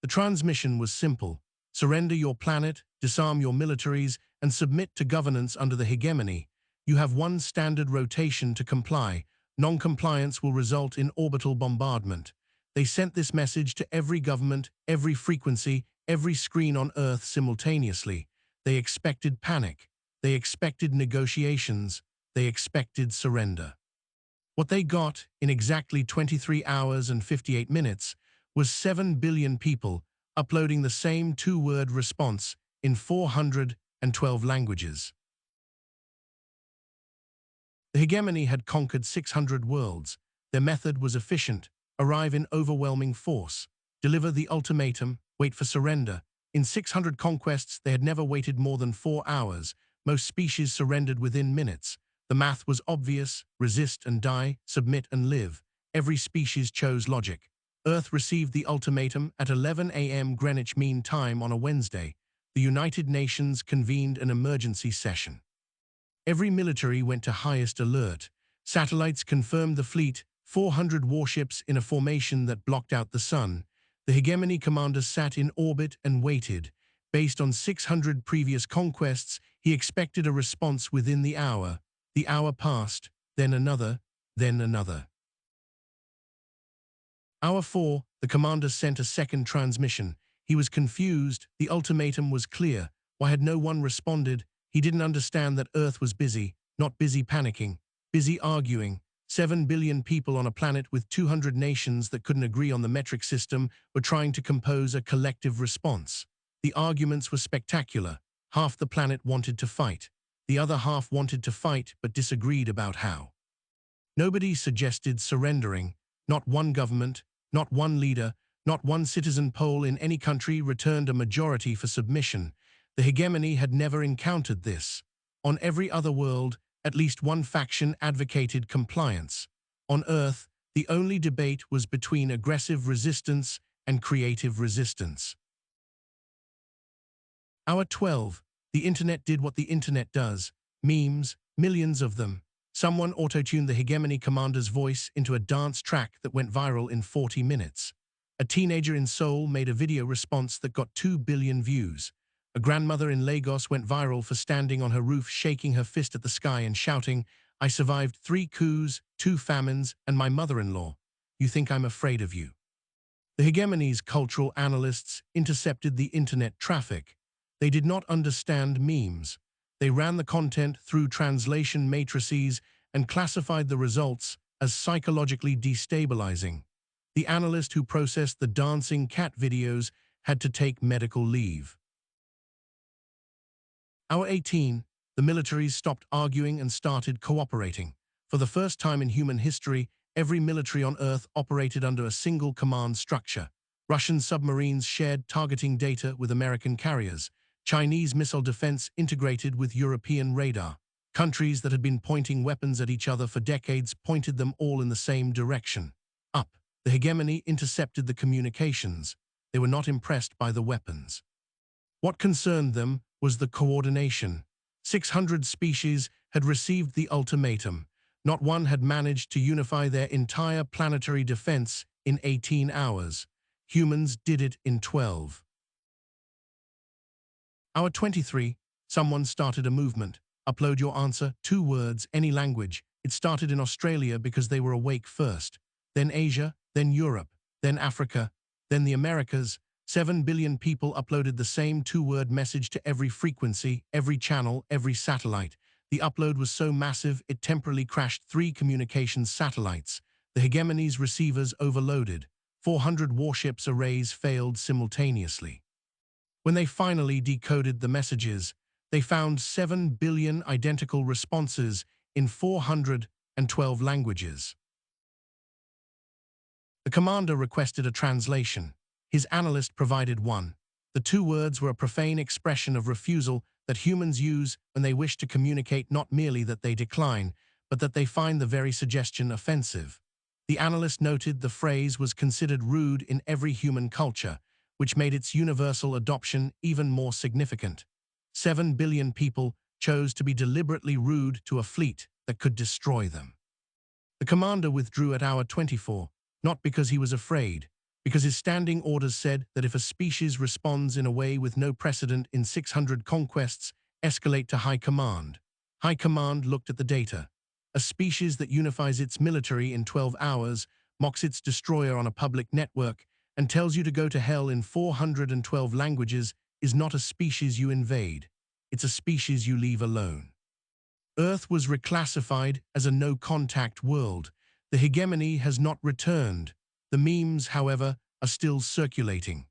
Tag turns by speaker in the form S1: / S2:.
S1: The transmission was simple: surrender your planet, disarm your militaries, and submit to governance under the hegemony. You have one standard rotation to comply. Non-compliance will result in orbital bombardment. They sent this message to every government, every frequency, every screen on Earth simultaneously. They expected panic. They expected negotiations. They expected surrender. What they got, in exactly 23 hours and 58 minutes, was 7 billion people uploading the same two-word response in 412 languages. The hegemony had conquered 600 worlds. Their method was efficient: arrive in overwhelming force, deliver the ultimatum, wait for surrender. In 600 conquests, they had never waited more than 4 hours. Most species surrendered within minutes. The math was obvious: resist and die, submit and live. Every species chose logic. Earth received the ultimatum at 11 a.m. Greenwich Mean Time on a Wednesday. The United Nations convened an emergency session. Every military went to highest alert. Satellites confirmed the fleet, 400 warships in a formation that blocked out the sun. The hegemony commander sat in orbit and waited. Based on 600 previous conquests, he expected a response within the hour. The hour passed, then another, then another. Hour 4, the commander sent a second transmission. He was confused. The ultimatum was clear. Why had no one responded? He didn't understand that Earth was busy, not busy panicking, busy arguing. 7 billion people on a planet with 200 nations that couldn't agree on the metric system were trying to compose a collective response. The arguments were spectacular. Half the planet wanted to fight. The other half wanted to fight but disagreed about how. Nobody suggested surrendering. Not one government, not one leader, not one citizen poll in any country returned a majority for submission. The hegemony had never encountered this. On every other world, at least one faction advocated compliance. On Earth, the only debate was between aggressive resistance and creative resistance. Hour 12. The internet did what the internet does. Memes, millions of them. Someone auto-tuned the hegemony commander's voice into a dance track that went viral in 40 minutes. A teenager in Seoul made a video response that got 2 billion views. A grandmother in Lagos went viral for standing on her roof, shaking her fist at the sky and shouting, "I survived 3 coups, 2 famines, and my mother-in-law. You think I'm afraid of you?" The hegemony's cultural analysts intercepted the internet traffic. They did not understand memes. They ran the content through translation matrices and classified the results as psychologically destabilizing. The analyst who processed the dancing cat videos had to take medical leave. Hour 18, the militaries stopped arguing and started cooperating. For the first time in human history, every military on Earth operated under a single command structure. Russian submarines shared targeting data with American carriers. Chinese missile defense integrated with European radar. Countries that had been pointing weapons at each other for decades pointed them all in the same direction. Up. The hegemony intercepted the communications. They were not impressed by the weapons. What concerned them was the coordination. 600 species had received the ultimatum. Not one had managed to unify their entire planetary defense in 18 hours. Humans did it in 12. Hour 23, someone started a movement. Upload your answer, 2 words, any language. It started in Australia because they were awake first. Then Asia, then Europe, then Africa, then the Americas. 7 billion people uploaded the same 2-word message to every frequency, every channel, every satellite. The upload was so massive it temporarily crashed 3 communications satellites. The hegemony's receivers overloaded. 400 warships arrays failed simultaneously. When they finally decoded the messages, they found 7 billion identical responses in 412 languages. The commander requested a translation. His analyst provided one. The 2 words were a profane expression of refusal that humans use when they wish to communicate not merely that they decline, but that they find the very suggestion offensive. The analyst noted the phrase was considered rude in every human culture, which made its universal adoption even more significant. 7 billion people chose to be deliberately rude to a fleet that could destroy them. The commander withdrew at hour 24, not because he was afraid, because his standing orders said that if a species responds in a way with no precedent in 600 conquests, escalate to High Command. High Command looked at the data. A species that unifies its military in 12 hours, mocks its destroyer on a public network, and tells you to go to hell in 412 languages is not a species you invade. It's a species you leave alone. Earth was reclassified as a no-contact world. The hegemony has not returned. The memes, however, are still circulating.